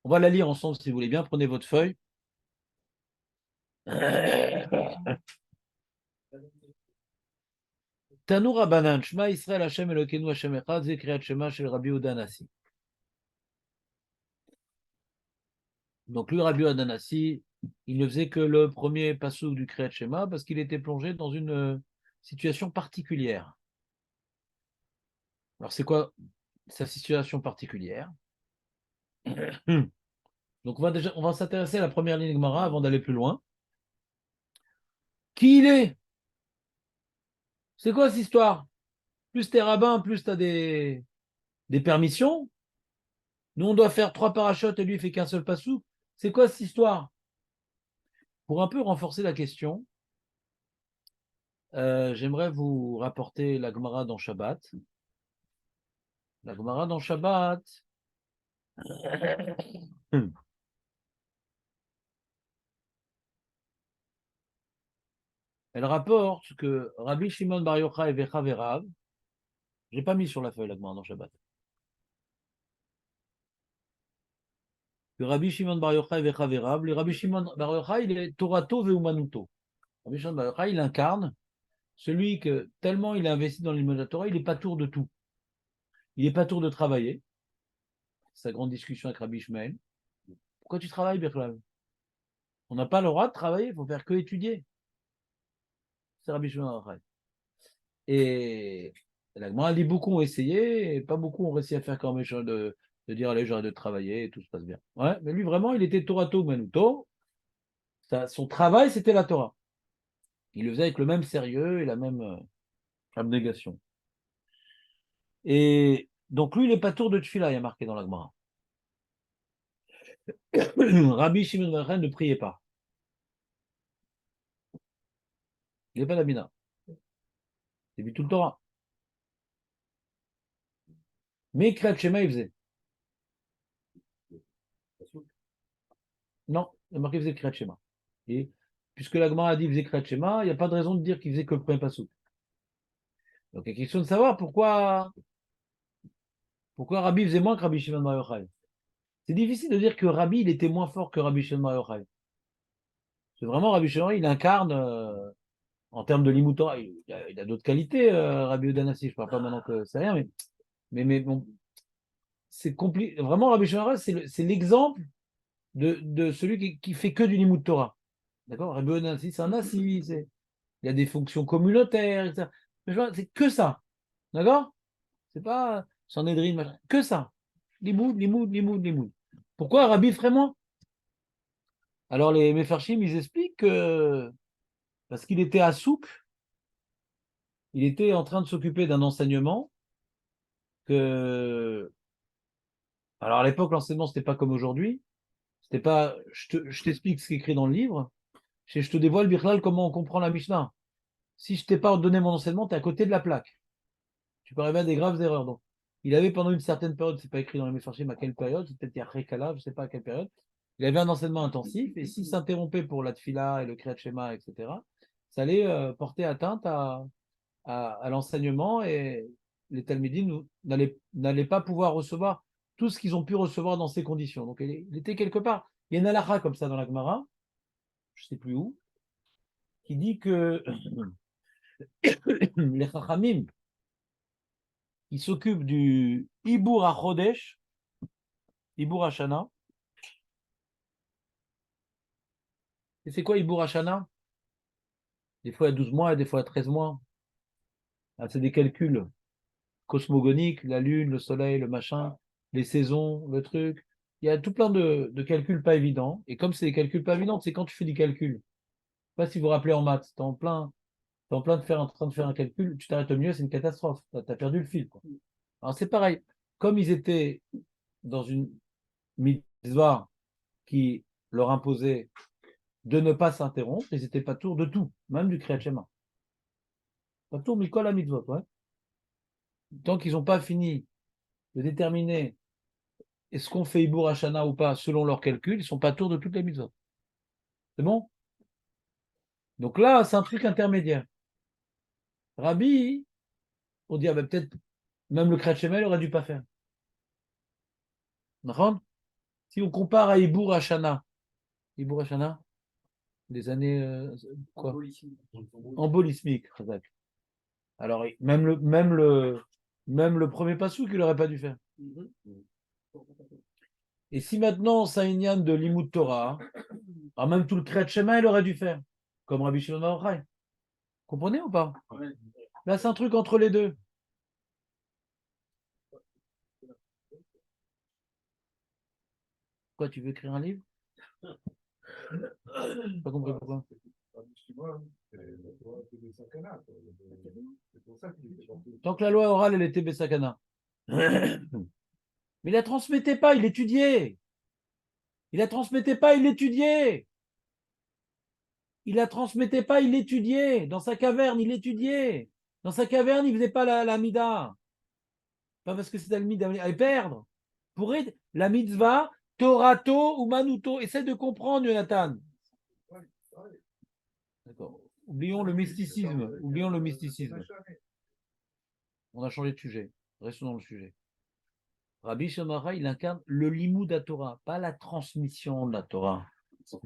On va la lire ensemble si vous voulez bien. Prenez votre feuille. Tanour Abanan, Shema Israël Hashem Elokeinu Hashem Echad, Ze Kriyat Shema Shel Rabbi Yehuda Hanassi. Donc lui, Rabbi Yehuda Hanassi, il ne faisait que le premier passouk du Kriyat Shema parce qu'il était plongé dans une situation particulière. Alors c'est quoi sa situation particulière? Donc on va s'intéresser à la première ligne de Gemara avant d'aller plus loin. Qui il est? C'est quoi cette histoire? Plus t'es rabbin, plus t'as des permissions. Nous, on doit faire 3 parachutes et lui, il fait qu'un seul passouk. C'est quoi cette histoire? Pour un peu renforcer la question, j'aimerais vous rapporter la Gemara dans Shabbat. La Gemara dans Shabbat. Elle rapporte que Rabbi Shimon Bar Yochai et Vechaverav, j'ai pas mis sur la feuille la Gemara dans Shabbat, que Rabbi Shimon Bar Yochai et Vechaverav, le Rabbi Shimon Bar Yochai, il est Torato Veumanuto. Rabbi Shimon Bar Yochai, il incarne celui que, tellement il a investi dans l'ilmud de la Torah, il n'est pas tour de tout. Il n'est pas tour de travailler. Sa grande discussion avec Rabbi Ishmael. Pourquoi tu travailles, Birklav? On n'a pas le droit de travailler, il faut faire que étudier. C'est Rabbi Shimon Bar Yochai. Et la Gemara dit beaucoup ont essayé, et pas beaucoup ont réussi à faire comme méchant de dire allez, j'arrête de travailler et tout se passe bien. Ouais, mais lui vraiment, il était Torato Manuto. Son travail, c'était la Torah. Il le faisait avec le même sérieux et la même abnégation. Et donc lui, il n'est pas tour de Tfila, il y a marqué dans la Gemara. Rabbi Shimon Bar Yochai ne priait pas. Il n'est pas d'Abina. Il vit tout le Torah. Mais Kriyat Shema, il faisait. Non, il y a marqué qu'il faisait Kriyat Shema. Et puisque la Gemara a dit qu'il faisait Kriyat Shema, il n'y a pas de raison de dire qu'il faisait que le premier passouk. Donc il est question de savoir pourquoi Rabbi faisait moins que Rabbi Shimon Bar Yochai. C'est difficile de dire que Rabbi il était moins fort que Rabbi Shimon Bar Yochai. C'est vraiment Rabbi Shimon, il incarne en termes de l'imoutora, il a d'autres qualités, Rabbi Yehuda Hanassi. Je ne parle pas maintenant que c'est rien, mais bon, c'est compliqué. Vraiment, Rabbi Shimon Bar Yochai, c'est l'exemple de celui qui fait que du limud Torah. D'accord? Rabbi Yehuda Hanassi, c'est un assis, il a des fonctions communautaires, etc. Mais je vois, c'est que ça. D'accord? C'est pas Sanhedrin, machin. Que ça. Limoud, limoud, limoud, limoud. Pourquoi Rabbi vraiment? Alors les Mefarshim, ils expliquent que parce qu'il était à souk, il était en train de s'occuper d'un enseignement que. Alors à l'époque, l'enseignement, c'était pas comme aujourd'hui. C'était pas. Je t'explique ce qui est écrit dans le livre. Je te dévoile, Birlal, comment on comprend la Mishnah. Si je t'ai pas donné mon enseignement, tu es à côté de la plaque. Tu peux arriver à des graves erreurs. Donc, il avait pendant une certaine période, c'est pas écrit dans les Mefarshim à quelle période, c'est peut-être Yakrekala, je sais pas à quelle période. Il avait un enseignement intensif et s'il s'interrompait pour la tfila et le kriyat shema, etc., ça allait porter atteinte à l'enseignement et les talmidim n'allaient pas pouvoir recevoir tout ce qu'ils ont pu recevoir dans ces conditions. Donc il était quelque part. Il y a une halakha comme ça dans la Gemara, je ne sais plus où, qui dit que les chachamim qui s'occupent du Ibour HaChodesh, Ibour Hashana. Et c'est quoi Ibour Hashana? Des fois à 12 mois et des fois à 13 mois. Ah, c'est des calculs cosmogoniques, la lune, le soleil, le machin, les saisons, le truc. Il y a tout plein de calculs pas évidents. Et comme c'est des calculs pas évidents, c'est quand tu fais des calculs. Je ne sais pas si vous vous rappelez en maths, t'es en plein en train de faire un calcul, tu t'arrêtes au milieu, c'est une catastrophe. Tu as perdu le fil, quoi. Alors c'est pareil. Comme ils étaient dans une mitzvah qui leur imposait de ne pas s'interrompre, ils n'étaient pas tour de tout, même du Kriyat Shema. Pas tour Mikol mitzvot, ouais. Tant qu'ils n'ont pas fini de déterminer est-ce qu'on fait Ibour Hashana ou pas selon leurs calculs, ils ne sont pas tour de toutes les mitzvot. C'est bon? Donc là, c'est un truc intermédiaire. Rabbi, on dit, ah ben peut-être Même le Kriyat Shema, il aurait dû pas faire. D'accord. Si on compare à Ibour Hashana, des années quoi? Embolismique. Khazak. Alors, même le premier passou qu'il n'aurait pas dû faire. Et si maintenant, ça Inyan de Limoud Torah, alors même tout le Kriyat Shema, il aurait dû faire, comme Rabbi Shimon Bar Yochai. Comprenez ou pas? Là, c'est un truc entre les deux. Quoi, tu veux écrire un livre? J'ai pas compris pourquoi. Tant que la loi orale, elle était Bessakana. Mais il la transmettait pas, il l'étudiait. Il la transmettait pas, il l'étudiait. Il la transmettait pas, il l'étudiait. Dans sa caverne, il l'étudiait. Dans sa caverne, il faisait pas la mida. Pas parce que c'était le mida, à perdre. Pour être la mitzvah, Torato ou Manuto. Essaie de comprendre, Jonathan. D'accord. Oublions le mysticisme. Oublions le mysticisme. On a changé de sujet. Restons dans le sujet. Rabbi Shimon, il incarne le limoud à Torah, pas la transmission de la Torah.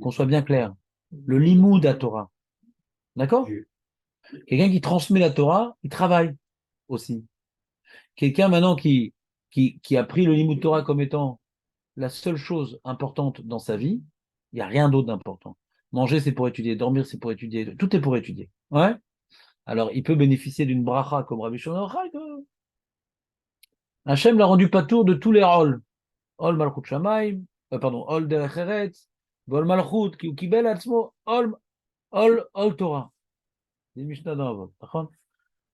Qu'on soit bien clair. Le limoud à Torah. D'accord? Quelqu'un qui transmet la Torah, il travaille aussi. Quelqu'un maintenant qui a pris le limoud Torah comme étant la seule chose importante dans sa vie, il n'y a rien d'autre d'important. Manger, c'est pour étudier. Dormir, c'est pour étudier. Tout est pour étudier. Ouais? Alors, il peut bénéficier d'une bracha comme Rabbi Shimon. Hachem l'a rendu patour de tous les rôles. Ol Malchut Shamaim, pardon, Ol Derech Eretz, Vol Malchut, qui Kibel Atzmo, Ol Torah. C'est une Mishnah dans Avot.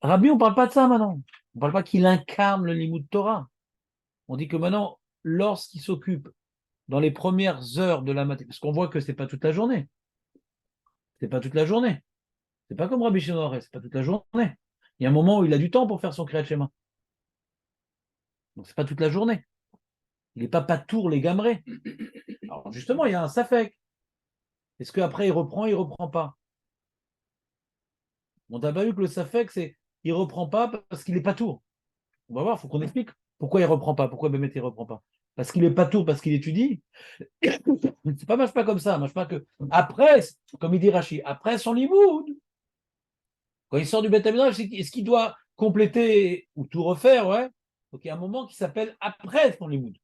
Rabbi, on ne parle pas de ça maintenant. On ne parle pas qu'il incarne le Limud Torah. On dit que maintenant, lorsqu'il s'occupe dans les premières heures de la matinée, parce qu'on voit que ce n'est pas toute la journée. C'est pas toute la journée. C'est pas comme Rabbi Shimon, c'est pas toute la journée. Il y a un moment où il a du temps pour faire son Kriyat Shema. Donc c'est pas toute la journée. Il n'est pas patour les gamrés. Alors justement, il y a un safek. Est-ce qu'après il reprend pas? On n'a pas vu que le safek, c'est il reprend pas parce qu'il est patour. On va voir, il faut qu'on explique pourquoi il reprend pas, pourquoi Bémet il reprend pas. Parce qu'il est patour, parce qu'il étudie. C'est pas marche pas comme ça, marche pas que après, comme il dit Rachi, après son limoud, quand il sort du Beth Amidrash, est-ce qu'il doit compléter ou tout refaire, ouais. Donc il y a un moment qui s'appelle après son limoud.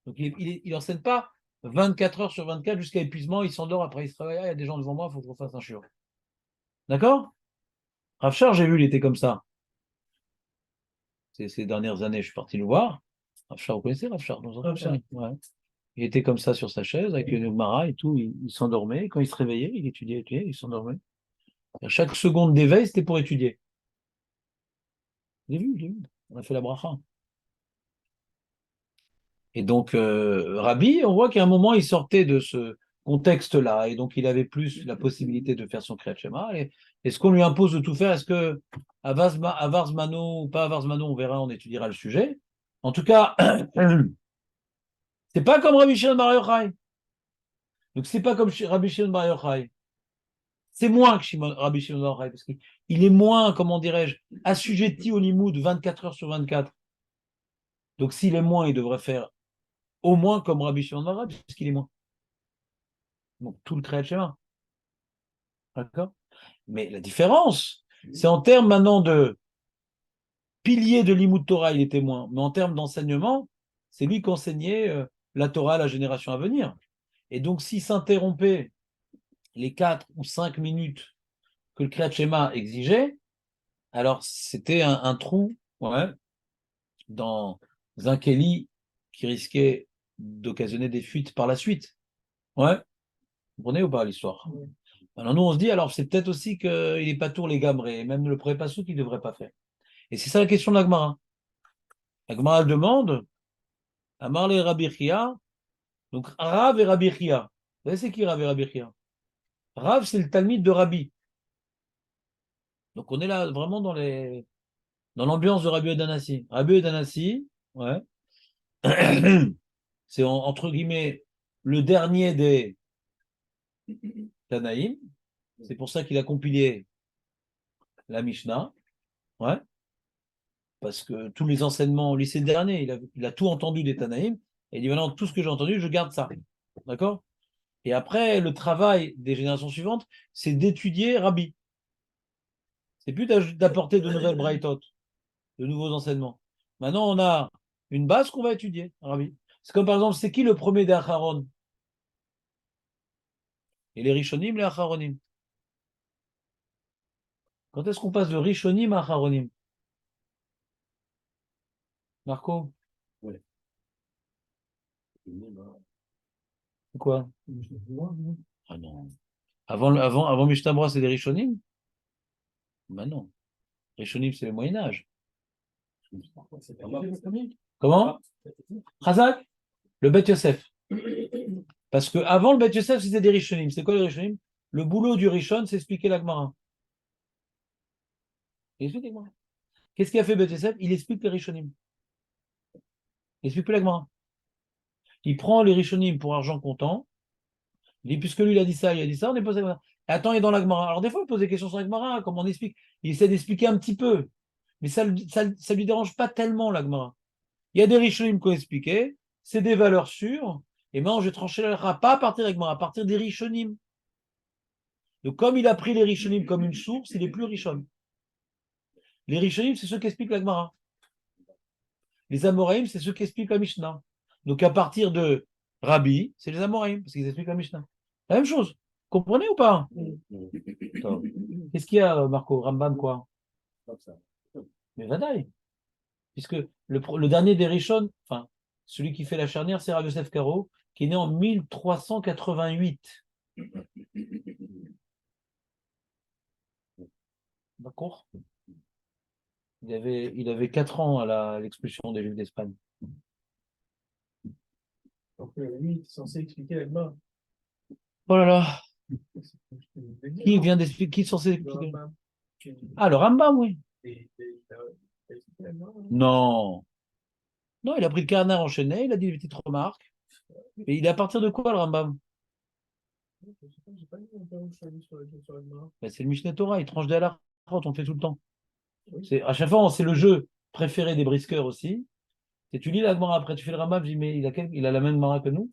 Donc il enseigne pas 24 heures sur 24 jusqu'à épuisement, il s'endort, après il se réveille, il y a des gens devant moi, il faut que je refasse un shiur. D'accord? Rafshar, j'ai vu, il était comme ça. Ces dernières années, je suis parti le voir. Rafshar, vous connaissez Rafshar? Ouais. Il était comme ça sur sa chaise, avec une Mara et tout, il s'endormait. Quand il se réveillait, il étudiait, il s'endormait. À chaque seconde d'éveil, c'était pour étudier. J'ai vu. On a fait la bracha. Et donc, Rabbi, on voit qu'à un moment, il sortait de ce contexte-là, et donc il avait plus la possibilité de faire son Kriyat Shema. Et est-ce qu'on lui impose de tout faire? Est-ce que Avarzmano ou pas Avarzmano, on verra, on étudiera le sujet. En tout cas, c'est pas comme Rabbi Shimon Bar Yochai. Donc, c'est pas comme Rabbi Shimon Bar Yochai. C'est moins que Rabbi Shimon Bar Yochai, parce qu'il est moins, comment dirais-je, assujetti au limoud 24 heures sur 24. Donc, s'il est moins, il devrait faire au moins comme Rabbi Shimon Bar Yochai, puisqu'il est moins. Donc, tout le Kriyat Shema. D'accord? Mais la différence, c'est en termes maintenant de pilier de l'Imout Torah, il était moins. Mais en termes d'enseignement, c'est lui qui enseignait la Torah à la génération à venir. Et donc, s'il s'interrompait les 4 ou 5 minutes que le Kriyat Shema exigeait, alors c'était un trou, ouais, dans un Kéli qui risquait d'occasionner des fuites par la suite. Ouais, vous comprenez ou pas l'histoire? Alors nous, on se dit, alors c'est peut-être aussi qu'il n'est pas tour les gamrés, même le pré-passou qu'il ne devrait pas faire. Et c'est ça la question de l'Agmara. L'Agmara demande à Marley et Rabbi Chia, donc Rav et Rabbi Chia. Vous savez c'est qui Rav et Rabbi Chia? Rav, c'est le Talmide de Rabbi. Donc on est là vraiment dans l'ambiance de Rabbi Odanassi. Rabbi Odanassi, ouais, c'est entre guillemets le dernier des Tanaïm. C'est pour ça qu'il a compilé la Mishnah. Ouais. parce que tous les enseignements au lycée dernier, il a tout entendu des Tanaïm, et il dit maintenant, tout ce que j'ai entendu, je garde ça. D'accord? Et après, le travail des générations suivantes, c'est d'étudier Rabbi. C'est plus d'apporter de nouvelles braïtot, de nouveaux enseignements. Maintenant, on a une base qu'on va étudier, Rabbi. C'est comme par exemple, c'est qui le premier des Acharon? Et les Rishonim, les Acharonim. Quand est-ce qu'on passe de Rishonim à Acharonim? Marco? Ouais. C'est quoi? Ah non. Avant Mishnah Berurah, c'est des Rishonim? Ben non. Rishonim, c'est le Moyen-Âge. Comment? Chazak? Le Bet Yosef. Parce que avant le Bet Yosef, c'était des Rishonim. C'est quoi les Rishonim? Le boulot du Rishon, c'est expliquer la Gemara. Qu'est-ce qu'il a fait Bet Yosef? Il explique les Rishonim. Il explique plus la Gemara. Il prend les Rishonim pour argent comptant. Il dit, puisque lui, il a dit ça, on est posé. Attends, il est dans la Gemara. Alors, des fois, il pose des questions sur la Gemara, comme on explique. Il essaie d'expliquer un petit peu. Mais ça lui dérange pas tellement, la Gemara. Il y a des Rishonim qui ont expliqué. C'est des valeurs sûres. Et maintenant, je vais trancher la Gemara, pas à partir de la Gemara, à partir des Rishonim. Donc, comme il a pris les Rishonim comme une source, il est plus Rishon. Les Rishonim, c'est ceux qui expliquent la Gemara. Les Amoraïm, c'est ceux qui expliquent la Mishnah. Donc, à partir de Rabbi, c'est les Amoraïm, parce qu'ils expliquent la Mishnah. La même chose. Comprenez ou pas? Qu'est-ce qu'il y a, Marco? Rambam, quoi? Mais Vadaï. Puisque le dernier des Rishon, enfin, celui qui fait la charnière, c'est Rav Yosef Karo, qui est né en 1388. D'accord? Il avait 4 ans à l'expulsion des Juifs d'Espagne. Donc, lui, il est censé expliquer la Gemara. Oh là là! Qui vient d'expliquer? Qui est censé expliquer? Ah, le Rambam, oui. Non. Non, il a pris le carnet enchaîné, il a dit des petites remarques. Et il est à partir de quoi, le Rambam? Ben, c'est le Mishneh Torah, il tranche des halakhot, on le fait tout le temps. À chaque fois, c'est le jeu préféré des brisqueurs aussi. Et tu lis la Gemara, après tu fais le Rambam, je dis, mais il a la même Gemara que nous.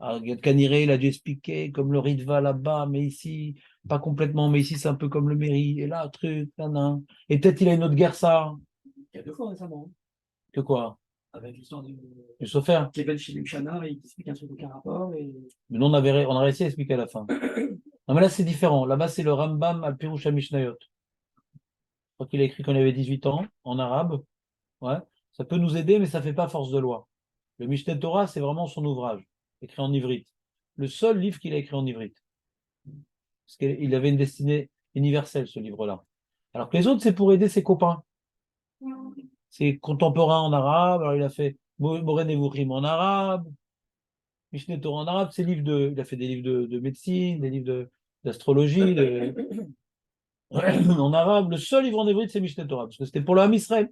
Ah, Gad Kaniré, il a dû expliquer comme le Ritva là-bas, mais ici, pas complètement, mais ici c'est un peu comme le Méri, et là, truc, nan. Et peut-être il a une autre guerre, ça. Il y a 2 fois récemment. Que quoi? Avec l'histoire du Sofer. Kevin chez Luchana, il explique un truc aucun rapport. Et... Mais nous, on a réussi à expliquer à la fin. Non, mais là, c'est différent. Là-bas, c'est le Rambam al Pirush HaMishnayot. Je crois qu'il a écrit quand il avait 18 ans, en arabe. Ouais. Ça peut nous aider, mais ça ne fait pas force de loi. Le Mishneh Torah, c'est vraiment son ouvrage, écrit en ivrite. Le seul livre qu'il a écrit en ivrite. Parce qu'il avait une destinée universelle, ce livre-là. Alors que les autres, c'est pour aider ses copains. C'est contemporain en arabe. Alors, il a fait Moreh Nevuchim en arabe, Mishneh Torah en arabe. Il a fait des livres de médecine, des livres d'astrologie, en arabe. Le seul livre en ivrite, c'est Mishneh Torah, parce que c'était pour le Ham Israël.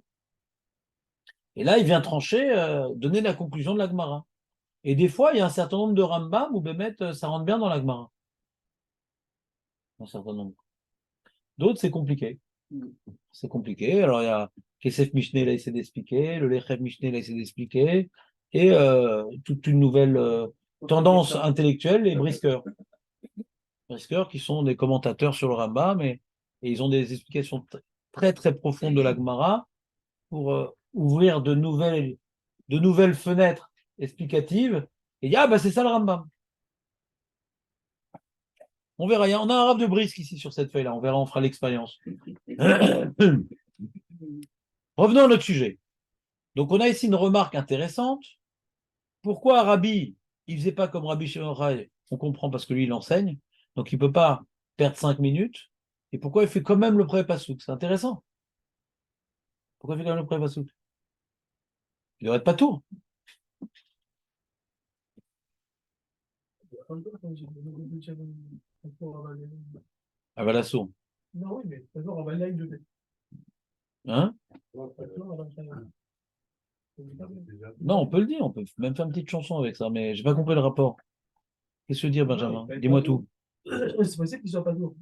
Et là, il vient trancher, donner la conclusion de la Gemara. Et des fois, il y a un certain nombre de Rambam où Bémet, ça rentre bien dans la Gemara. Un certain nombre. D'autres, c'est compliqué. C'est compliqué. Alors, il y a Kesef Mishneh, là, il essaie d'expliquer. Le Lechev Mishneh, là, il essaie d'expliquer. Et toute une nouvelle tendance intellectuelle, les brisqueurs. Brisqueurs qui sont des commentateurs sur le Rambam, et ils ont des explications très, très profondes de la Gemara pour ouvrir de nouvelles fenêtres explicatives. Et il dit, ah, bah, c'est ça le Rambam. On verra. On a un rave de brisque ici sur cette feuille-là. On verra, on fera l'expérience. Revenons à notre sujet. Donc, on a ici une remarque intéressante. Pourquoi Rabbi, il ne faisait pas comme Rabbi Shimon Yochai? On comprend parce que lui, il enseigne. Donc, il ne peut pas perdre 5 minutes. Et pourquoi il fait quand même le premier pasouk? C'est intéressant. Pourquoi il fait quand même le premier pasouk? Il n'aurait pas tout. Ah, voilà, son. Non, oui, mais toujours en va live de Hein? Non, on peut le dire. On peut même faire une petite chanson avec ça. Mais j'ai pas compris le rapport. Qu'est-ce que tu veux dire, Benjamin? Dis-moi tout. C'est possible qu'il soit pas lourd.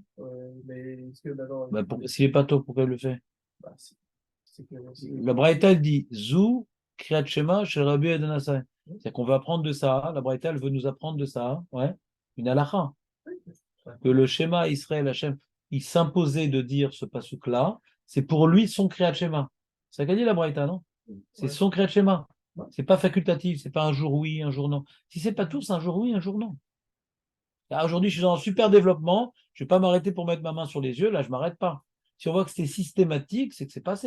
Mais est-ce que d'abord. Bah, s'il n'est pas tôt, pourquoi il le fait? Bah, C'est que, La Braïta, elle dit Zou, Kriyat Shema, chez Rabbi Edanasai. C'est-à-dire qu'on veut apprendre de ça. La Braïta, elle veut nous apprendre de ça. Ouais. Une halakha. Que le schéma Israël Hachem, il s'imposait de dire ce pasouk-là, c'est pour lui son Kriyat Shema. C'est ça qu'a dit la Braïta, non? C'est Ouais. son Kriyat Shema. C'est pas facultatif, c'est pas un jour oui, un jour non. Si c'est pas tout, c'est un jour oui, un jour non. Aujourd'hui, je suis dans un super développement, je vais pas m'arrêter pour mettre ma main sur les yeux, là, je m'arrête pas. Si on voit que c'est systématique, c'est que c'est pas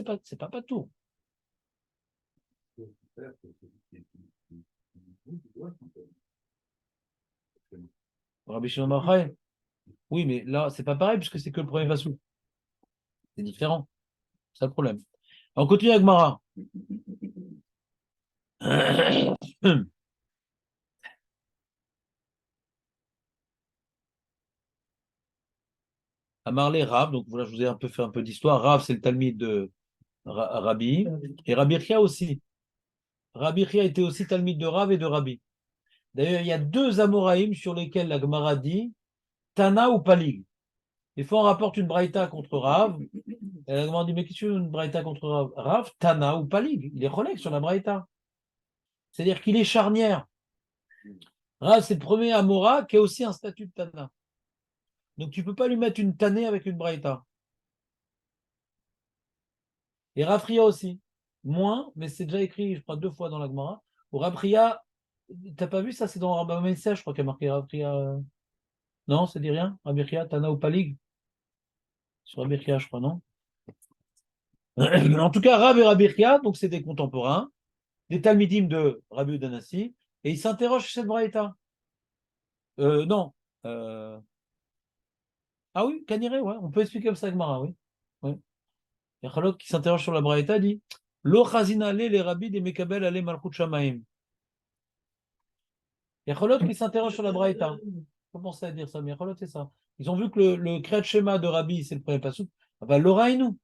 tout. Rabbi Shimon Bar Yochai, oui, mais là, c'est pas pareil puisque c'est que le premier Vassou. C'est différent. C'est ça le problème. On continue avec Mara. À Marley Rav, donc voilà, je vous ai un peu fait un peu d'histoire. Rav, c'est le Talmud de Rabbi, et Rabbi Chia aussi. Rabbi Chia était aussi Talmud de Rav et de Rabbi. D'ailleurs, il y a deux Amoraïm sur lesquels la Gemara dit Tana ou Palig. Des fois, on rapporte une braïta contre Rav. Et la Gemara dit mais qu'est-ce que tu veux une braïta contre Rav? Rav, Tana ou Palig. Il est relègue sur la braïta. C'est-à-dire qu'il est charnière. Rav, c'est le premier Amora qui a aussi un statut de Tana. Donc, tu ne peux pas lui mettre une tannée avec une braïta. Et Rafria aussi. Moins, mais c'est déjà écrit, je crois, 2 fois dans la Gemara. Au Rafria, t'as pas vu ça? C'est dans Rabba Mensah, je crois qu'il y a marqué Rafria. Non, ça dit rien? Rabbi Tana ou Palig? Sur Rabbi Chia, je crois, non? En tout cas, Rav et Rabbi Chia, donc c'est des contemporains, des Talmidim de Rabbi Udanassi, et ils s'interrogent sur cette braïta. Non. Ah oui, Kaniré, ouais, on peut expliquer comme ça, Gemara, oui. Ouais. Et Chalot qui s'interroge sur la braïta dit Lo chazina le les rabbis des Mekabel ale malchut shamaim. Il y a Chalot qui s'interroge sur la braïta. Faut penser à dire ça, mais Chalot, c'est ça. Ils ont vu que le Kriyat Shema de Rabbi, c'est le premier pasouk. Ah ben, l'oraïnou.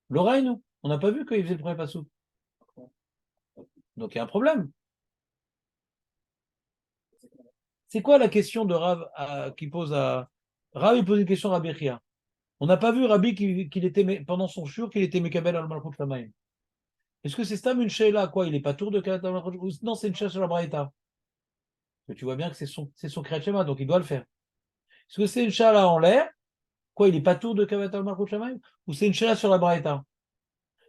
L'oraïnou. On n'a pas vu qu'il faisait le premier pasouk. Donc il y a un problème. C'est quoi la question de Rav qui pose à. Rav, il pose une question à Rabbi Chia. On n'a pas vu Rabbi qu'il était, pendant son shur, qu'il était Mekabel al Malchut Shamaim. Est-ce que c'est Stam une Sheila, quoi? Il n'est pas tour de Kriyat al Malchut ou non, c'est une Sheila sur la braïta. Mais tu vois bien que c'est son Kriyat Shema, donc il doit le faire. Est-ce que c'est une Sheila en l'air? Quoi, il n'est pas tour de Kriyat al Malchut Shamaim? Ou c'est une Sheila sur la braïta?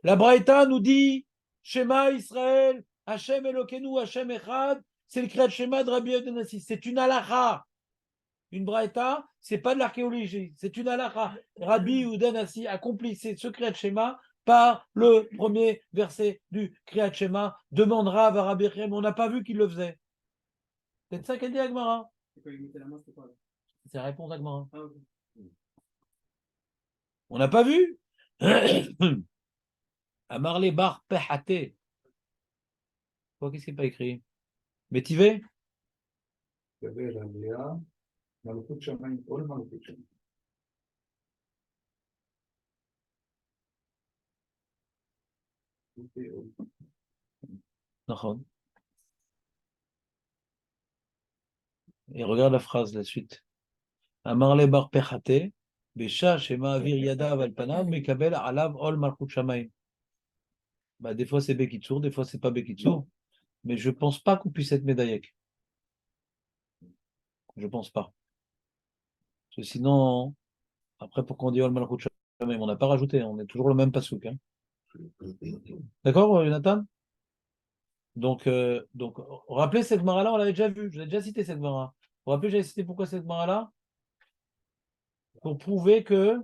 La braïta nous dit Shema Israël, Hachem Elokeinu, Hachem Echad, c'est le Kriyat Shema de Rabbi Yodanassi. C'est une halakha. Une braïta, c'est pas de l'archéologie, c'est une halakha. Rabbi Udanassi accomplissait ce Kriyat Shema par le premier verset du Kriyat Shema. Demande Rav à Rabbi Chia, mais on n'a pas vu qu'il le faisait. C'est ça qu'elle dit Agmara. C'est la réponse d'Agmara. Ah, ok. On n'a pas vu. Amarle bar pehate. Quoi, qu'est-ce qui n'est pas écrit? Métivé? מלכות שמיים, כל מלכות שמיים. D'accord. Et regarde la phrase, la suite. Amarle bar pehate, besha shema avir yadav al panav, mekabel alav ol malchut shamayim. Bah, des fois c'est Bekitsour, des fois c'est pas Bekitsour, mais je pense pas qu'on puisse être médaillek. Je pense pas. Parce que sinon, après, pourquoi on dit ol malchut shamayim? On n'a pas rajouté, on est toujours le même pasouk. Hein. D'accord, Jonathan? Donc, rappelez cette Gemara-là, on l'avait déjà vu, je l'ai déjà cité cette Gemara. Vous vous rappelez, j'avais cité pourquoi cette Gemara-là? Pour prouver que.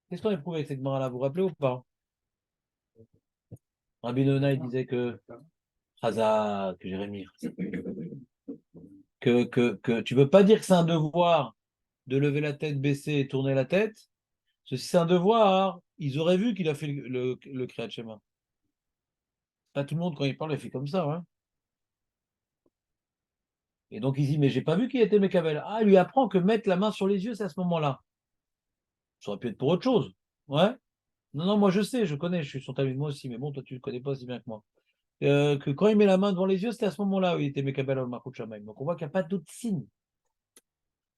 Qu'est-ce qu'on a prouvé avec cette Gemara-là? Vous vous rappelez ou pas? Rabbi Nona, il disait que. Chazak, que Jérémie. Que tu ne peux pas dire que c'est un devoir de lever la tête, baisser et tourner la tête. Parce que si c'est un devoir, ils auraient vu qu'il a fait le Kriyat Shema. Pas tout le monde, quand il parle, il fait comme ça. Hein. Et donc il dit, mais j'ai pas vu qu'il était Mekabel. Ah, il lui apprend que mettre la main sur les yeux, c'est à ce moment-là. Ça aurait pu être pour autre chose. Ouais. Non, non, moi je sais, je connais, je suis son ami moi aussi, mais bon, toi tu ne le connais pas aussi bien que moi. Que quand il met la main devant les yeux, c'était à ce moment-là où il était Mekabel al Malchut Shamaim. Donc on voit qu'il n'y a pas d'autre signe.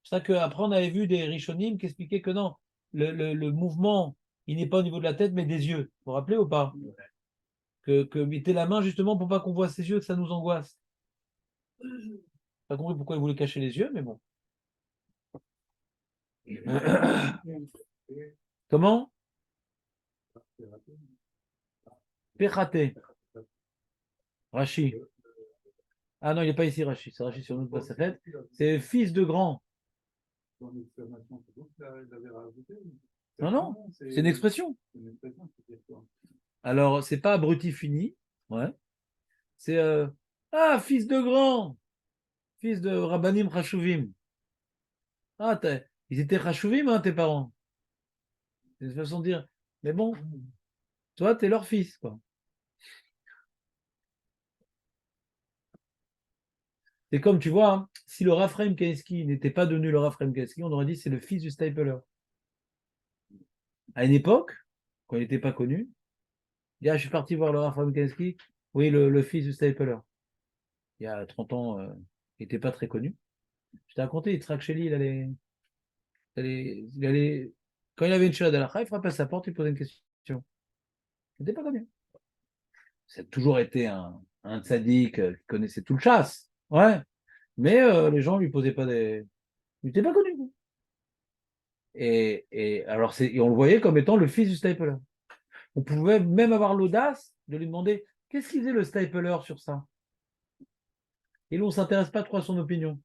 C'est ça qu'après on avait vu des Rishonim qui expliquaient que non, le mouvement il n'est pas au niveau de la tête, mais des yeux. Vous vous rappelez ou pas? Que mettez la main justement pour pas qu'on voit ses yeux, que ça nous angoisse. Pas compris pourquoi il voulait cacher les yeux, mais bon. Comment? Pératé. Rachi. Ah non, il n'est pas ici, Rachi. C'est Rachi sur notre Baseret. C'est fils de grand. Non, non, c'est une expression. Alors, c'est pas abruti fini. Ouais. C'est ah, fils de grand. Fils de Rabbanim Chashuvim. Ah, ils étaient Chashuvim, hein, tes parents. C'est une façon de dire. Mais bon, toi, t'es leur fils, quoi. C'est comme, tu vois, hein, si le Rav Chaim Kanievski n'était pas devenu le Rav Chaim Kanievski, on aurait dit c'est le fils du Stapler. À une époque, quand il n'était pas connu, il dit, ah, je suis parti voir le Rav Chaim Kanievski, oui, le fils du Stapler. Il y a 30 ans, il n'était pas très connu. Je t'ai raconté, Yitzhak Sheli, quand il avait une chouette à la il frappait à sa porte, il posait une question. Il n'était pas connu. Ça a toujours été un tzaddik qui connaissait tout le chasse. Ouais. Mais les gens ne lui posaient pas des. Il n'était pas connu. Et on le voyait comme étant le fils du Stapler. On pouvait même avoir l'audace de lui demander qu'est-ce qu'il faisait le Stapler sur ça. Et là, on ne s'intéresse pas trop à son opinion.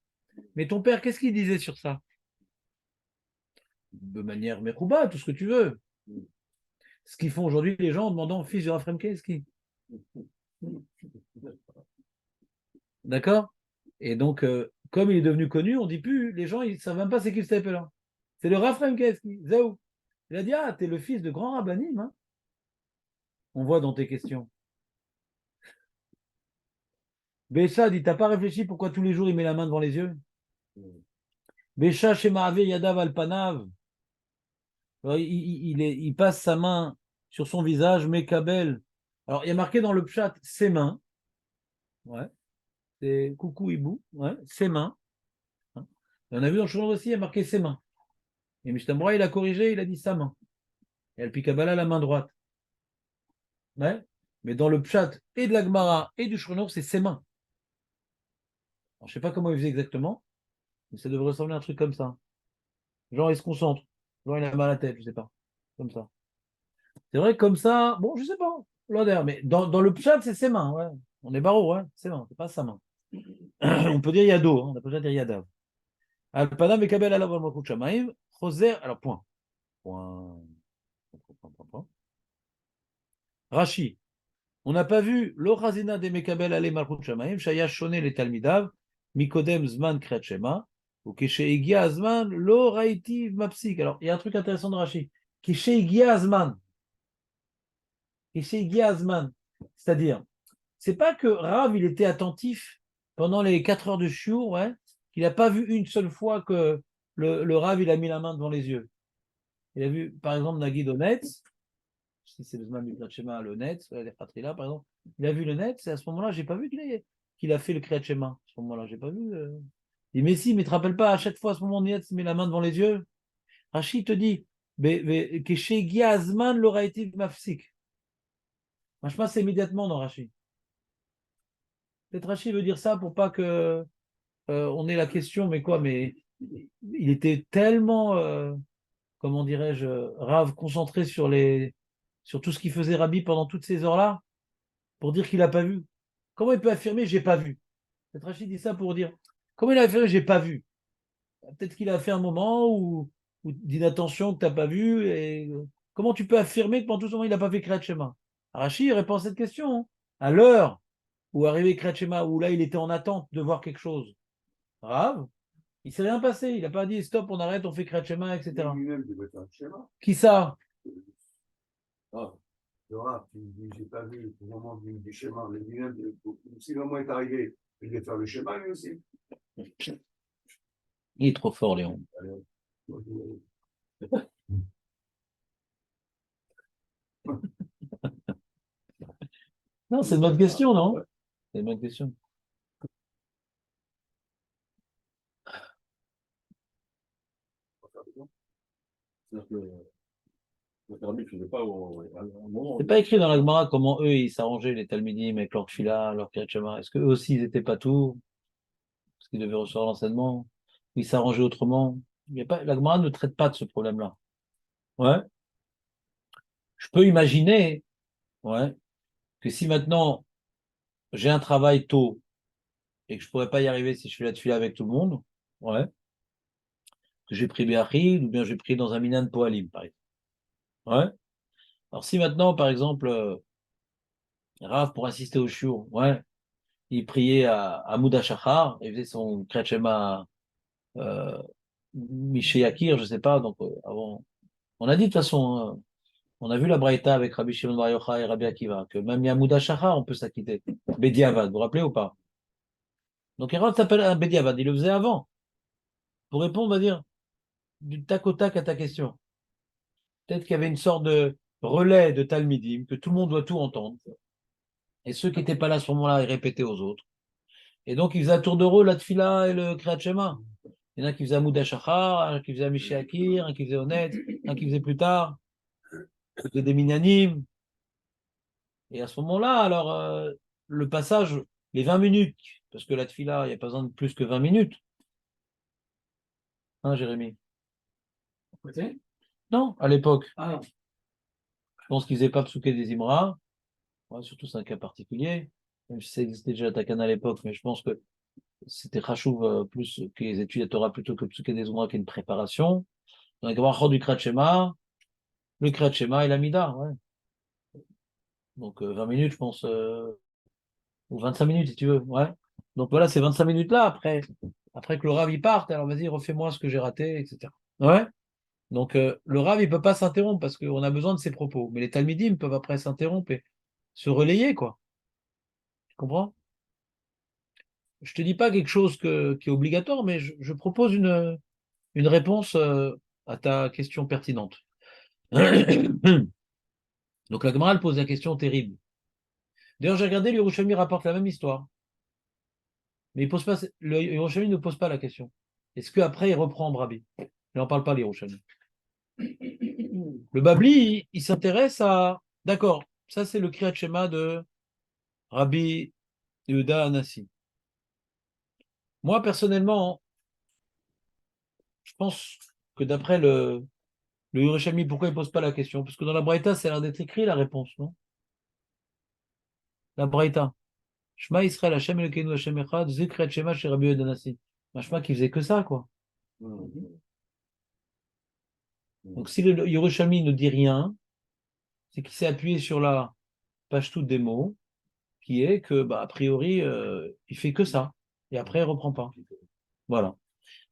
Mais ton père, qu'est-ce qu'il disait sur ça? De manière mérouba, tout ce que tu veux. Ce qu'ils font aujourd'hui les gens en demandant au fils de Raphaël Kanievski. D'accord? Et donc, comme il est devenu connu, on dit plus, les gens, ils ne savent même pas c'est qui le Stapler. C'est le Raphaël Kanievski. Zaou. Il a dit, ah, t'es le fils de grand rabbanim, hein? On voit dans tes questions. Bécha dit, t'as pas réfléchi pourquoi tous les jours il met la main devant les yeux? Bécha chez Maave Yadav Alpanav. Il passe sa main sur son visage, Mekabel. Alors, il y a marqué dans le pshat ses mains. Ouais. C'est coucou hibou. Ouais. Ses mains. Hein. Et on a vu dans le journal aussi, il y a marqué ses mains. Et Mishnah il a corrigé, il a dit sa main. Et Al-Pikabala, la main droite. Ouais. Mais dans le pshat et de la Gemara et du Shulchan c'est ses mains. Alors, je ne sais pas comment il faisait exactement, mais ça devrait ressembler à un truc comme ça. Genre, il se concentre. Genre, il a mal à la tête, je ne sais pas. Comme ça. C'est vrai que comme ça, bon, je ne sais pas. Mais dans le pshat, c'est ses mains, ouais. On est barreau, ouais. Ses mains, c'est pas sa main. On peut dire yado, hein, on n'a pas besoin de dire yadav. Al-Panam et Kabel alav al-Malchut Shamaim, Choser, alors point. Point. Rashi. On n'a pas vu l'Ochazina de Mekabel ale Malchut Shamaim, Shaya Shone le Talmidav, Mikodem Zman Kriyat Shema, ou Keshe Igia Azman, Lo Raiti Mapsik. Alors, il y a un truc intéressant de Rashi. Keshe Igia Azman. Keshe Igia Azman. C'est-à-dire, c'est pas que Rav, il était attentif pendant les 4 heures de shiur, ouais, qu'il n'a pas vu une seule fois que le Rav, il a mis la main devant les yeux. Il a vu, par exemple, Nagid au Netz, si c'est le Zman du Kriyat Shema, le Netz, les Khatrila, par exemple, il a vu le Netz, et à ce moment-là, j'ai pas vu qu'il a fait le Kriyat Shema. À ce moment-là, j'ai pas vu. Il dit, mais si, mais tu te rappelles pas, à chaque fois, à ce moment, Netz met la main devant les yeux. Rachid te dit, que chez Giazman l'aura été mafsik. Moi, je pense c'est immédiatement dans Rachid. Peut-être Rachid veut dire ça pour pas que on ait la question, mais quoi, mais il était tellement, comment dirais-je, Rav, concentré sur tout ce qu'il faisait Rabbi pendant toutes ces heures-là, pour dire qu'il n'a pas vu. Comment il peut affirmer j'ai pas vu? Peut-être Rachid dit ça pour dire comment il a affirmé j'ai pas vu? Peut-être qu'il a fait un moment ou d'inattention que tu n'as pas vu. Et comment tu peux affirmer que pendant tout ce moment il n'a pas fait Kriyat Shema? Rachid répond à cette question. Hein. À l'heure où arrivé Kriyat Shema, où là il était en attente de voir quelque chose. Grave. Il ne s'est rien passé. Il n'a pas dit stop, on arrête, on fait Kriyat Shema, etc. Lui-même devait faire le schéma. Qui ça? Ah, le rat, il dit, j'ai pas vu au moment du schéma, mais lui-même, si le moment est arrivé, il devait faire le schéma lui aussi. Il est trop fort, Léon. Non, c'est une bonne question, non? C'est une bonne question. C'est-à-dire que Le Rabbi ne faisait pas à un moment. C'est pas écrit dans la Gemara comment eux, ils s'arrangeaient, les Talmidim, avec leur Tfila, leur Kriyat Shema. Est-ce qu'eux aussi, ils étaient pas tout, parce qu'ils devaient recevoir l'enseignement, ou ils s'arrangeaient autrement? Il y a pas, la Gemara ne traite pas de ce problème-là. Ouais. Je peux imaginer, ouais, que si maintenant j'ai un travail tôt et que je pourrais pas y arriver si je fais la Tfila avec tout le monde, ouais, que j'ai pris Béachid, ou bien j'ai pris dans un Minan Poalim, par exemple. Ouais. Alors si maintenant, par exemple, Rav, pour assister au shiur, ouais, il priait à Mouda Shachar, il faisait son Kriyat Shema euh, Miché Yakir, je sais pas, donc avant. On a dit de toute façon, on a vu la Braïta avec Rabbi Shimon Bar Yochai et Rabbi Akiva, que même Yamouda Shachar, on peut s'acquitter. Bediavad, vous vous rappelez ou pas? Donc Rav s'appelle un Bediavad, il le faisait avant. Pour répondre, on va dire, du tac au tac à ta question. Peut-être qu'il y avait une sorte de relais de Talmidim, que tout le monde doit tout entendre. Et ceux qui n'étaient pas là à ce moment-là, ils répétaient aux autres. Et donc, ils faisaient à tour de rôle la Tfila et le Kriyat Shema. Il y en a qui faisaient Amouda Shachar, un qui faisait Amishi Akir, un qui faisait Honnête, un qui faisait plus tard, qui faisait des Minyanim. Et à ce moment-là, alors, le passage, les 20 minutes, parce que la Tfila, il n'y a pas besoin de plus que 20 minutes. Hein, Jérémy? Côté. Non, à l'époque. Ah, Je pense qu'ils faisaient pas Psouké des Imra. Ouais, surtout, c'est un cas particulier. Même si ça existait déjà à Takan à l'époque, mais je pense que c'était Khashouv plus que les études de Torah plutôt que Psouké des Imra qui est une préparation. Donc, il va y avoir du Kriyat Shema, le Kriyat Shema et l'Amida, ouais. Donc 20 minutes, je pense, ou 25 minutes si tu veux, ouais. Donc voilà, ces 25 minutes-là, après que le Rav il parte, alors vas-y, refais-moi ce que j'ai raté, etc. Ouais. Donc le Rav, il peut pas s'interrompre parce qu'on a besoin de ses propos. Mais les Talmidim peuvent après s'interrompre et se relayer, quoi. Tu comprends? Je te dis pas quelque chose qui est obligatoire, mais je propose une réponse à ta question pertinente. Donc la Gemara elle pose la question terrible. D'ailleurs, j'ai regardé, le Yerushalmi rapporte la même histoire. Mais il pose pas, le Yerushalmi ne pose pas la question. Est-ce qu'après il reprend Brabi? Il n'en parle pas, le Yerushalmi. Le Babli, il s'intéresse à. D'accord, ça c'est le Kriyat Shema de Rabbi Yehuda Anassi. Moi, personnellement, je pense que d'après le Yerushalmi, pourquoi il ne pose pas la question? Parce que dans la Braïta, ça a l'air d'être écrit la réponse, non? La Braïta. Shema Israël, Hashem Elokeinu, Hashem Echad, Zik Kriyat Shema chez Rabbi Yehuda Anassi. Un Shema qui faisait que ça, quoi. Donc si le Yerushalmi ne dit rien, c'est qu'il s'est appuyé sur la page toute des mots, qui est que, bah, a priori, il fait que ça. Et après, il ne reprend pas. Voilà.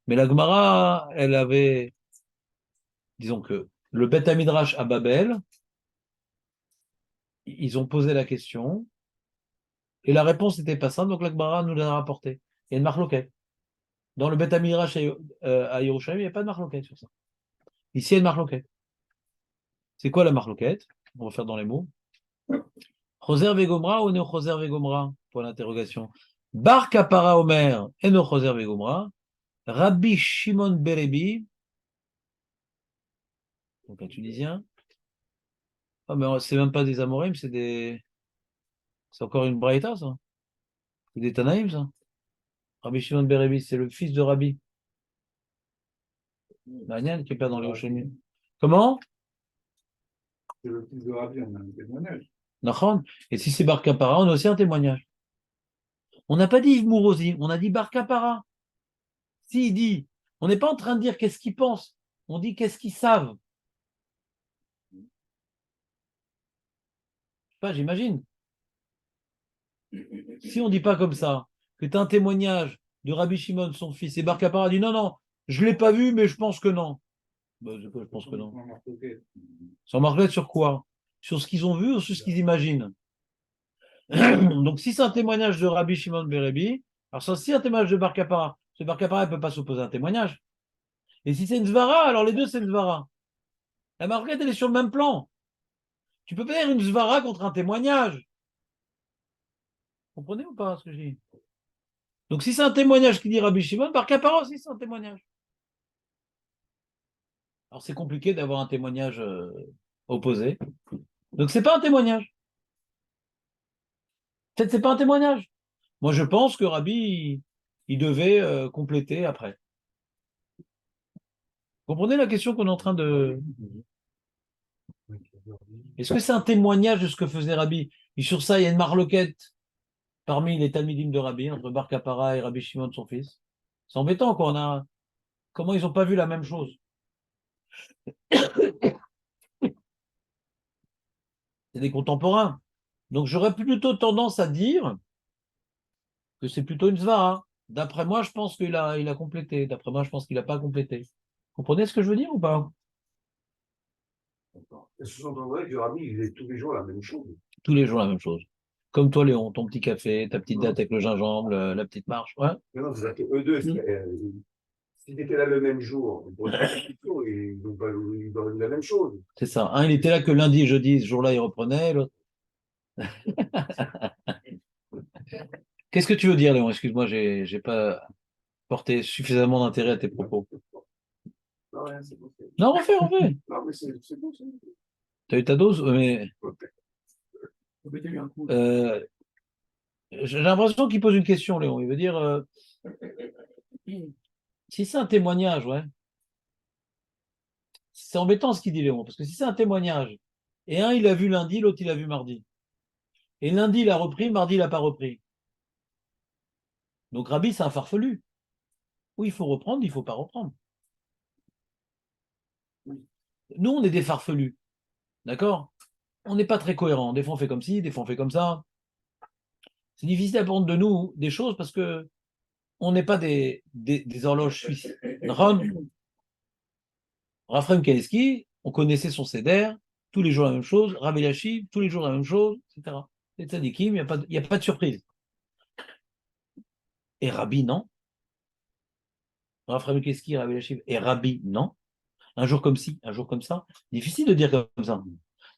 Mais la Gemara, elle avait, disons que le Beth Midrash à Babel, ils ont posé la question, et la réponse n'était pas simple, donc la Gemara nous l'a rapporté. Il y a une marloquette. Dans le Beth Midrash à Yerushalayim, il n'y a pas de marloquette sur ça. Ici, il y a une marloquette. C'est quoi la marloquette? On va faire dans les mots. Choser Vegomra ou Neo Choser Vegomra? Point d'interrogation. Bar Kapara Omer et Neo Choser Vegomra. Rabbi Shimon Berebi, donc un Tunisien. Ah, mais c'est même pas des Amorim, c'est encore une Braïta, ça. C'est des Tanaïm, ça. Rabbi Shimon Berebi, c'est le fils de Rabbi. Daniel, qui est pas dans les Rochemiers. Comment? C'est le fils de Rabbi, on a un témoignage. Nachon. Et si c'est Bar Kapara, on a aussi un témoignage. On n'a pas dit Yves Mourosi, on a dit Bar Kapara. S'il dit, on n'est pas en train de dire qu'est-ce qu'ils pensent, on dit qu'est-ce qu'ils savent. Je sais pas, j'imagine. Si on ne dit pas comme ça, que tu as un témoignage de Rabbi Shimon, son fils, et Bar Kapara dit non, non, je ne l'ai pas vu, mais je pense que non. Bah, je pense que non. Sans marquer sur quoi? Sur ce qu'ils ont vu ou sur ce qu'ils imaginent? Donc, si c'est un témoignage de Rabbi Shimon Berebi, alors ça, si un témoignage de Bar Kapara, ce Bar Kapara ne peut pas s'opposer à un témoignage. Et si c'est une Zvara, alors les deux, c'est une Zvara. La marquette, elle est sur le même plan. Tu peux pas dire une Zvara contre un témoignage. Vous comprenez ou pas ce que je dis? Donc, si c'est un témoignage qui dit Rabbi Shimon, Bar Kapara aussi, c'est un témoignage. Alors, c'est compliqué d'avoir un témoignage opposé. Donc, c'est pas un témoignage. Peut-être c'est pas un témoignage. Moi, je pense que Rabbi, il devait compléter après. Vous comprenez la question qu'on est en train de... Est-ce que c'est un témoignage de ce que faisait Rabbi? Et sur ça, il y a une marloquette parmi les Talmidim de Rabbi, entre Bar Kapara et Rabbi Shimon, son fils. C'est embêtant, quoi. Comment ils n'ont pas vu la même chose? C'est des contemporains. Donc, j'aurais plutôt tendance à dire que c'est plutôt une svara. D'après moi, je pense qu'il a complété. D'après moi, je pense qu'il n'a pas complété. Vous comprenez ce que je veux dire ou pas? Et ce sont vrai que Rabbi, il est tous les jours la même chose. Tous les jours la même chose. Comme toi, Léon, ton petit café, ta petite date avec le gingembre, la petite marche. Ouais. Mais non, c'est-à-dire qu'eux deux, s'ils étaient là le même jour, ils auraient eu la même chose. C'est ça. Un, il était là que lundi et jeudi, ce jour-là, il reprenait. L'autre. Qu'est-ce que tu veux dire, Léon? Excuse-moi, j'ai pas porté suffisamment d'intérêt à tes propos. Non, rien, c'est bon. Non, refais. Non, mais c'est bon, c'est bon. T'as eu ta dose, mais Mettez-lui un coup. j'ai l'impression qu'il pose une question, Léon. Il veut dire si c'est un témoignage, ouais. C'est embêtant ce qu'il dit, Léon, parce que si c'est un témoignage, et un, il a vu lundi, l'autre, il a vu mardi. Et lundi, il a repris, mardi, il n'a pas repris. Donc Rabbi, c'est un farfelu. Oui, il faut reprendre, il ne faut pas reprendre. Nous, on est des farfelus. D'accord? On n'est pas très cohérents. Des fois, on fait comme ci, des fois, on fait comme ça. C'est difficile d'apprendre de nous des choses parce que on n'est pas des horloges suisses. Raphaël Kaneski, on connaissait son CEDER, tous les jours la même chose. Rabbi Lachiv, tous les jours la même chose, etc. Les tzadikim, il n'y a pas de surprise. Et Rabbi, non. Raphaël Kaneski, Rabbi Lachiv, et Rabbi, non. Un jour comme ci, un jour comme ça. Difficile de dire comme ça.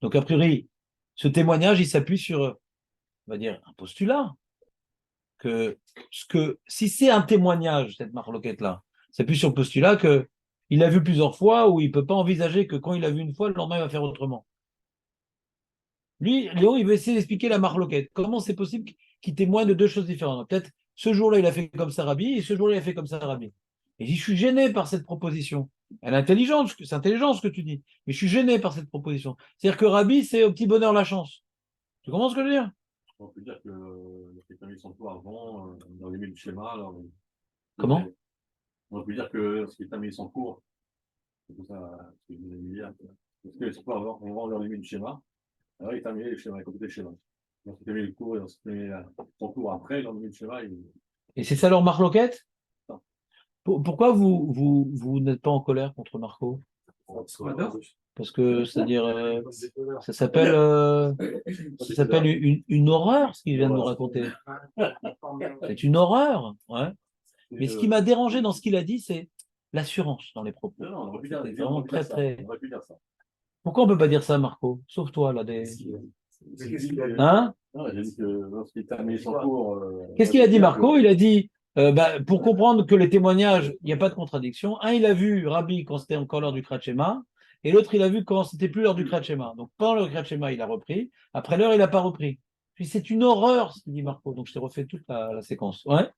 Donc, a priori, ce témoignage, il s'appuie sur, on va dire, un postulat. Si c'est un témoignage, cette marloquette-là, ça s'appuie sur le postulat qu'il a vu plusieurs fois ou il ne peut pas envisager que quand il a vu une fois, le lendemain, il va faire autrement. Lui, Léon, il veut essayer d'expliquer la marloquette. Comment c'est possible qu'il témoigne de deux choses différentes? Peut-être ce jour-là, il a fait comme ça Rabbi et ce jour-là, il a fait comme ça Rabbi. Et je suis gêné par cette proposition. Elle est intelligente, c'est intelligent ce que tu dis, mais je suis gêné par cette proposition. C'est-à-dire que Rabbi, c'est au petit bonheur la chance. Tu comprends ce que je veux dire? On peut dire que les familles sont quoi avant, dans les du schéma. Alors, Comment? on peut dire que ce qui est terminé son cours, c'est tout ça, ce que vous avez dit hier. Parce que c'est pas avant, on va dans les du schéma. Alors, il terminé le schéma, il a complété le schéma. Donc, il a terminé le cours, et on s'est terminé son cours après, dans le schéma. Et c'est ça leur marloquette? Non. Pourquoi vous n'êtes pas en colère contre Marco? Parce que, c'est-à-dire, ça s'appelle une horreur, ce qu'il vient de nous raconter. C'est une horreur. Ouais. Mais ce qui m'a dérangé dans ce qu'il a dit, c'est l'assurance dans les propos. Non, on aurait pu dire, C'est vraiment très, très... on aurait pu dire ça. Pourquoi on ne peut pas dire ça, Marco? Sauf toi, là. Qu'est-ce qu'il a dit? Hein? Non, il a dit que lorsqu'il termine son cours. Qu'est-ce qu'il a dit, Marco? Il a dit, pour comprendre que les témoignages, il n'y a pas de contradiction. Un, il a vu Rabbi quand c'était encore l'heure du Kratchema, et l'autre, il a vu quand c'était plus l'heure du Kratchema. Donc, pendant le Kratchema, il a repris. Après l'heure, il n'a pas repris. Puis c'est une horreur, ce qu'il dit Marco. Donc, je t'ai refait toute la séquence. Ouais.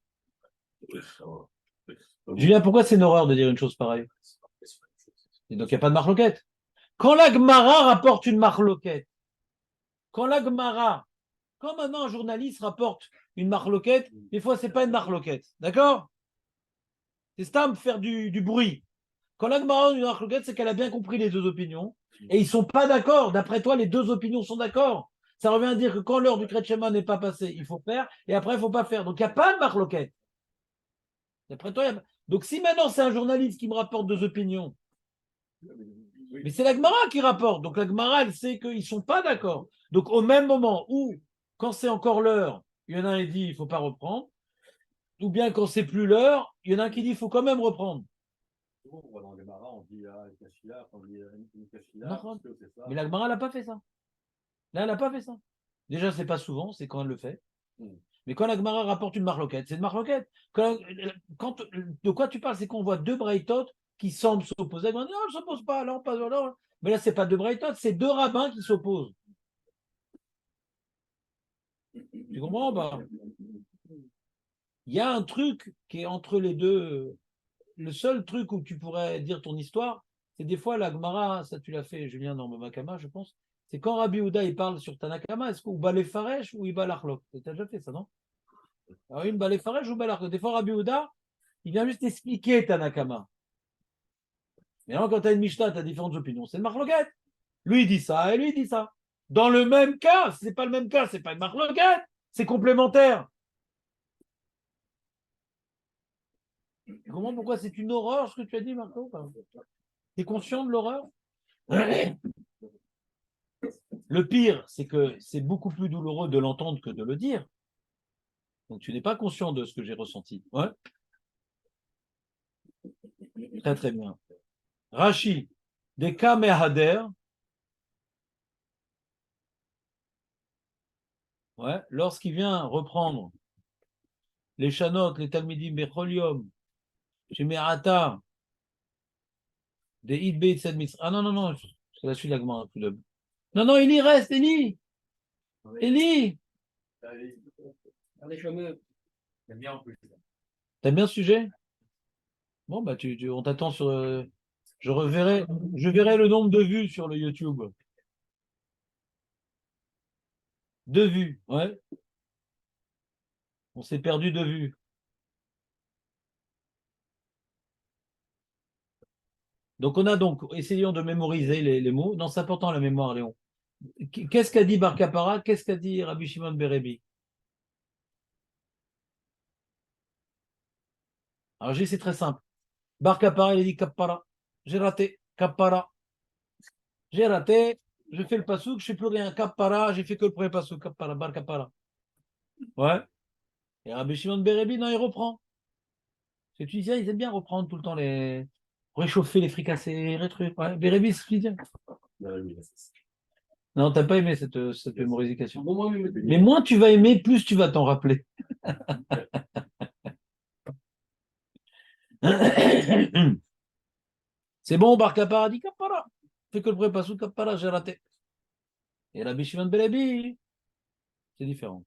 Julien, pourquoi c'est une horreur de dire une chose pareille? Et donc, il n'y a pas de marloquette. Quand la Gemara rapporte une marloquette, quand maintenant un journaliste rapporte une marloquette, des fois, ce n'est pas une marloquette. D'accord? C'est ça, faire du bruit. Quand la Gemara a une marloquette, c'est qu'elle a bien compris les deux opinions. Et ils ne sont pas d'accord. D'après toi, les deux opinions sont d'accord. Ça revient à dire que quand l'heure du Kretschema n'est pas passée, il faut faire, et après, il ne faut pas faire. Donc, il n'y a pas de marloquette. D'après toi, donc si maintenant c'est un journaliste qui me rapporte deux opinions, mais c'est la Gemara qui rapporte. Donc la Gemara, elle sait qu'ils ne sont pas d'accord. Donc au même moment où, quand c'est encore l'heure, il y en a un qui dit il ne faut pas reprendre, ou bien quand c'est plus l'heure, il y en a un qui dit il faut quand même reprendre. On voit dans les marins, on dit Kachila, on dit Kachila, Non, parce que c'est ça. mais la Gemara, elle n'a pas fait ça. Là, elle n'a pas fait ça. Déjà, c'est pas souvent, c'est quand elle le fait. Mais quand la Gemara rapporte une marloquette, c'est une marloquette. De quoi tu parles? C'est qu'on voit deux braïtotes qui semblent s'opposer. Non, elles ne s'opposent pas, là, on passe là. Mais là, c'est pas deux braïtot, c'est deux rabbins qui s'opposent. Tu comprends pas? Il y a un truc qui est entre les deux. Le seul truc où tu pourrais dire ton histoire, c'est des fois la Gemara, ça tu l'as fait, Julien, dans Makama, je pense, c'est quand Rabbi Houda il parle sur Tanakama, est-ce qu'il bat les Faresh ou il bat l'Arlok? Tu as déjà fait ça, non? Alors, une bat les Faresh ou bat l'Arlok? Des fois, Rabbi Houda, il vient juste expliquer Tanakama. Mais alors, quand tu as une Mishnah, tu as différentes opinions. C'est une marloquette. Lui, il dit ça et lui, il dit ça. Dans le même cas, si ce n'est pas le même cas, c'est pas une marloquette, c'est complémentaire. Tu comprends pourquoi c'est une horreur ce que tu as dit, Marco? Tu es conscient de l'horreur? Le pire, c'est que c'est beaucoup plus douloureux de l'entendre que de le dire. Donc tu n'es pas conscient de ce que j'ai ressenti. Ouais. Très très bien. Rashi, des Kamehader. Ouais, lorsqu'il vient reprendre les Chanot, les Talmidim, Becholium, chez Merata, des Idbe Tzedmis. Ah non, non, non, c'est la suite de la Gemara. Non, non, il y reste, Eli. Eli. J'aime bien en plus. T'aimes bien ce sujet? Bon, bah, on t'attend sur. Je verrai le nombre de vues sur le YouTube. De vues, ouais. On s'est perdu de vue. Donc, essayons de mémoriser les mots. Non, c'est important la mémoire, Léon. Qu'est-ce qu'a dit Bar Kappara? Qu'est-ce qu'a dit Rabbi Shimon Berebi? Alors, c'est très simple. Bar Kappara, il a dit Kappara. J'ai raté. Kappara. J'ai raté. Je fais le pasouk, je ne fais plus rien. Kappara, j'ai fait que le premier pasouk. Kappara, Bar Kappara. Ouais. Et Rabbi Shimon Berebi, non, il reprend. Les Tunisiens, ils aiment bien reprendre tout le temps les. Réchauffer les fricassés, les trucs. Ouais. Berebi, c'est Tunisien. Non, t'as pas aimé cette mémorisation. Mais moins tu vas aimer, plus tu vas t'en rappeler. C'est bon, Bar Kappara dit Kappara. Fais que le premier pasouk, Kappara, j'ai raté. Et Rabbi Shimon Berebi, c'est différent.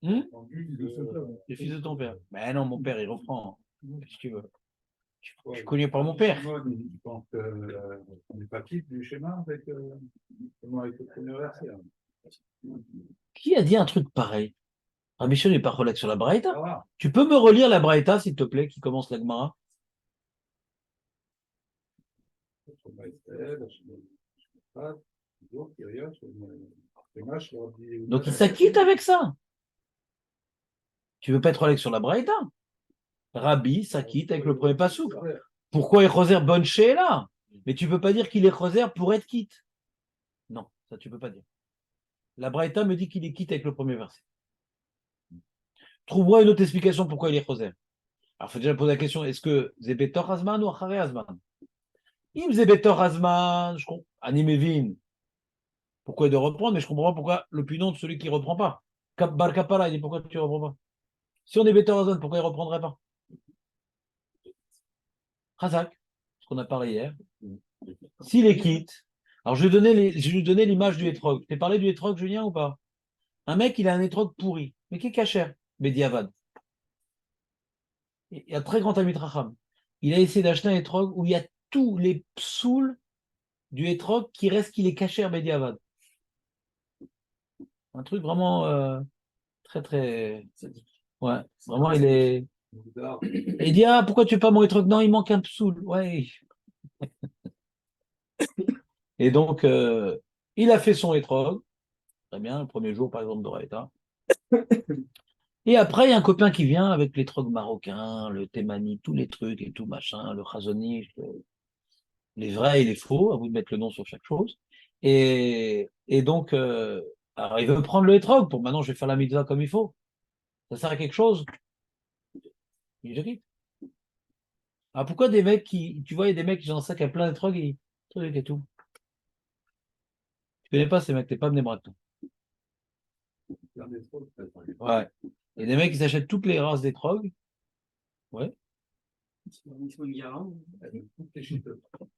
Le fils de ton père. Mais non, mon père, il reprend. Qu'est-ce que tu veux? Je connais pas mon père. Quand on n'est pas quitte du schéma avec le premier verset. Qui a dit un truc pareil? Rabbi Shimon n'est pas relève sur la Braïta. Voilà. Tu peux me relire la Braïta, s'il te plaît, qui commence la Gemara? Donc il s'acquitte avec ça. Tu veux pas être relève sur la Braïta? Rabbi s'acquitte avec le premier pasouk. Pourquoi il choser bonne chez là? Mais tu peux pas dire qu'il est choser pour être quitte. Non, ça tu peux pas dire. La Braïta me dit qu'il est quitte avec le premier verset. Trouve-moi une autre explication pourquoi il est choser. Alors, il faut déjà poser la question, est-ce que c'est Betor Hazman ou Acharé Hazman? Il faisait Betor Hazman, je comprends. Animevin. Pourquoi il doit reprendre? Mais je comprends pas pourquoi l'opinion de celui qui ne reprend pas. Bar Kappara, il dit pourquoi tu ne reprends pas? Si on est Betor Hazman, pourquoi il ne reprendrait pas? Razak, ce qu'on a parlé hier. S'il est quitte, alors je vais lui donner l'image du hétrog. Tu t'es parlé du hétrog, Julien, ou pas? Un mec, il a un hétrog pourri, mais qui est cachère, Bediavad. Il y a un très grand ami Racham. Il a essayé d'acheter un hétrog où il y a tous les psouls du hétrog qui reste qu'il est cachère, Bediavad. Un truc vraiment très, très. Ouais, vraiment, il est. Et il dit, ah, pourquoi tu fais pas mon hétrog? Non, il manque un psoul. Ouais. Et donc, il a fait son hétrog. Très bien, le premier jour, par exemple, d'Oraïta. Et après, il y a un copain qui vient avec les trogs marocains, le Thémani, tous les trucs et tout, machin, le Chazonich, les vrais et les faux, à vous de mettre le nom sur chaque chose. Et donc, alors il veut prendre le hétrog pour maintenant, je vais faire la mitzvah comme il faut. Ça sert à quelque chose? Il dit, je quitte. Alors pourquoi des mecs tu vois, il y a des mecs qui ont un sac à plein de trogs et trucs et tout. Tu connais pas ces mecs, t'es pas venu toi. Ouais. Et des mecs qui s'achètent toutes les races des trogs. Ouais.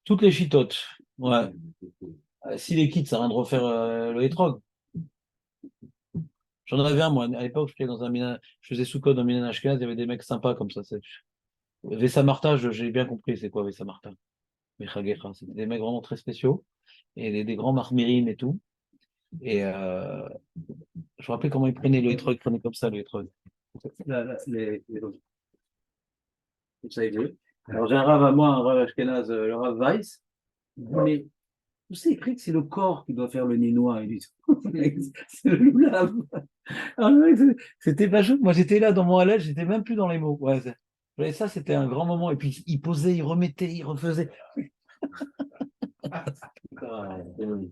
Toutes les chitotes. Ouais. Si les kits, ça rien de refaire le hétrog. J'en avais un, moi, à l'époque, je faisais dans un mina, je faisais sous-code dans Minan Ashkenaz, il y avait des mecs sympas comme ça. Vessa Martin, j'ai bien compris c'est quoi Vessa Martin. Mechagecha, c'était des mecs vraiment très spéciaux, et des grands marmirines et tout. Et je me rappelais comment ils prenaient le hétrog, ils prenaient comme ça le hétrog. Comme ça, ils faisaient. Alors j'ai un rave à moi, un rave Ashkenaz, le rave Weiss. Mais vous savez, que c'est le corps qui doit faire le nénois. Il dit, c'est le loulav. Alors, le mec, c'était pas chaud. Moi, j'étais là dans mon halal, j'étais même plus dans les mots. Ouais, et ça, c'était un grand moment. Et puis, il posait, il remettait, il refaisait.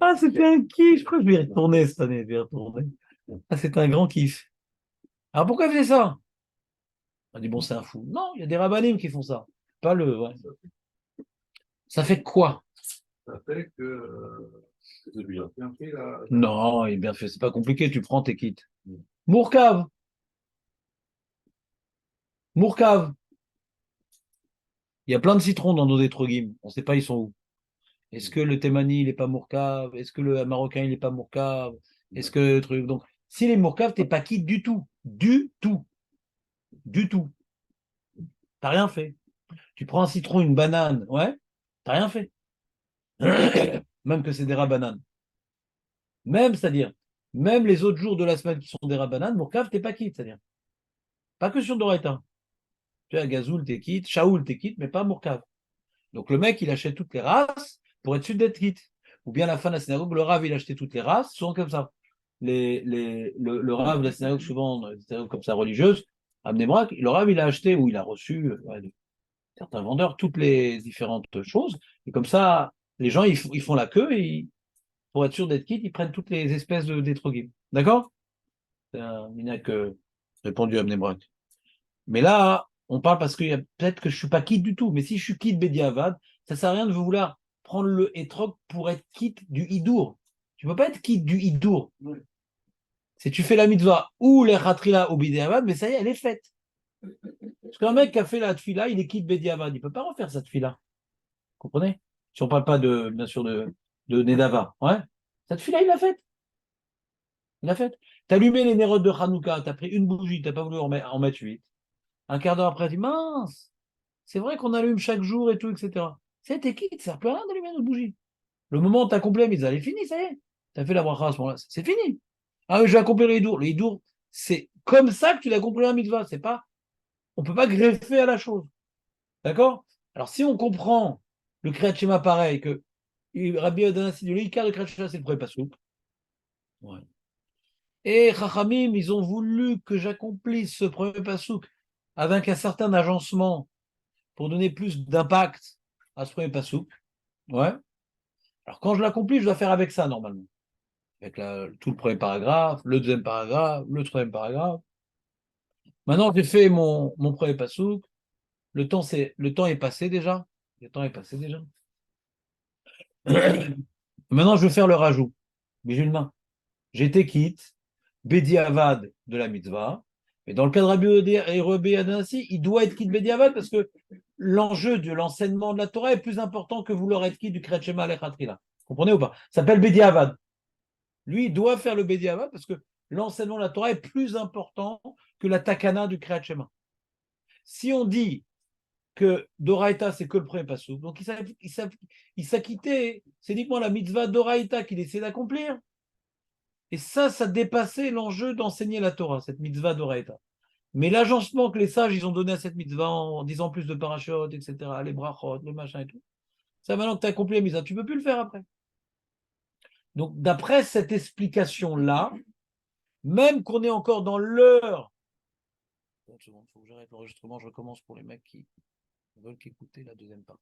Ah, c'était un kiff. Je crois que je vais y retourner cette année. Je vais y retourner. Ah, c'était un grand kiff. Alors, pourquoi il faisait ça? On dit, bon, c'est un fou. Non, il y a des rabbinim qui font ça. Pas le. Ouais. Ça fait quoi? Ça fait que c'est bien fait là. Non, il est bien fait. C'est pas compliqué. Tu prends tes kits. Mourkav. Mourkav. Il y a plein de citrons dans nos étrogim. On ne sait pas ils sont où. Est-ce que le Témani, il n'est pas Mourkav? Est-ce que le Marocain, il n'est pas Mourkav? Est-ce que le truc. Donc, s'il est Mourkav, tu n'es pas quitte du tout. Du tout. Du tout. Tu n'as rien fait. Tu prends un citron, une banane. Ouais. Tu n'as rien fait. Même que c'est des rabananes. Même, c'est-à-dire, même les autres jours de la semaine qui sont des rabananes, Mourkav, tu n'es pas quitte. C'est-à-dire, pas que sur Doraita. Tu as Gazoul, t'es quitte. Shaoul, t'es quitte, mais pas Mourkav. Donc, le mec, il achète toutes les races pour être sûr d'être quitte. Ou bien à la fin de la synagogue, le Rav, il achetait toutes les races, souvent comme ça. Le Rav de la synagogue, souvent, comme ça, religieuse, à Bnei-Brak, le Rav, il a acheté ou il a reçu certains vendeurs toutes les différentes choses. Et comme ça, les gens, ils font la queue et pour être sûr d'être quitte, ils prennent toutes les espèces d'étrogim. D'accord? C'est un minac répondu à Bnei-Brak. Mais là, on parle parce que peut-être que je ne suis pas quitte du tout. Mais si je suis quitte Bediavad, ça ne sert à rien de vouloir prendre le étrog pour être quitte du Hidour. Tu ne peux pas être quitte du Hidour. Si tu fais la mitzvah ou les ratrila au Bediavad, mais ça y est, elle est faite. Parce qu'un mec qui a fait la tfila, il est quitte Bediavad. Il ne peut pas refaire sa tfila. Vous comprenez? Si on ne parle pas bien sûr, de Nedava. Ouais. Sa tfila, il l'a faite. Il l'a faite. Tu as allumé les nérodes de Hanouka, tu as pris une bougie, tu n'as pas voulu en mettre 8. Un quart d'heure après, tu dis mince, c'est vrai qu'on allume chaque jour et tout, etc. C'était qui? Ça ne sert plus à rien d'allumer notre bougie. Le moment où tu as accompli la mitzvah, elle est finie, ça y est. Tu as fait la bracha à ce moment-là, c'est fini. Ah oui, je vais accomplir le hidour. Le hidour, c'est comme ça que tu l'as accompli la mitzvah. C'est pas, on ne peut pas greffer à la chose. D'accord? Alors si on comprend le Kriyat Shema pareil, que Rabbi Adanasi dit le Ikar de Kriyat Shema, c'est le premier pasouk. Ouais. Et Chachamim, ils ont voulu que j'accomplisse ce premier pasouk avec un certain agencement pour donner plus d'impact à ce premier pasouk. Ouais. Alors quand je l'accomplis, je dois faire avec ça normalement. Avec tout le premier paragraphe, le deuxième paragraphe, le troisième paragraphe. Maintenant, j'ai fait mon premier pasouk. Le temps est passé déjà. Le temps est passé déjà. Maintenant, je vais faire le rajout. Musulman. J'étais quitte, Bedi Avad de la mitzvah. Et dans le cas de Rabbi Adanasi, il doit être quitte Bedi Avad parce que l'enjeu de l'enseignement de la Torah est plus important que vouloir être quitte du Kriyat Shema Alechatchila. Vous comprenez ou pas? Ça s'appelle Bedi Avad. Lui, il doit faire le Bedi Avad parce que l'enseignement de la Torah est plus important que la takana du Kriyat Shema. Si on dit que Doraita, c'est que le premier passou, donc il s'acquittait, c'est uniquement la mitzvah Doraita qu'il essaie d'accomplir. Et ça dépassait l'enjeu d'enseigner la Torah, cette mitzvah d'Oraita. Mais l'agencement que les sages ils ont donné à cette mitzvah en disant plus de parachutes, etc., les brachot, le machin et tout, ça maintenant que tu as accompli la mitzvah, tu ne peux plus le faire après. Donc d'après cette explication-là, même qu'on est encore dans l'heure. Il faut que j'arrête l'enregistrement, je recommence pour les mecs qui veulent écouter la deuxième partie.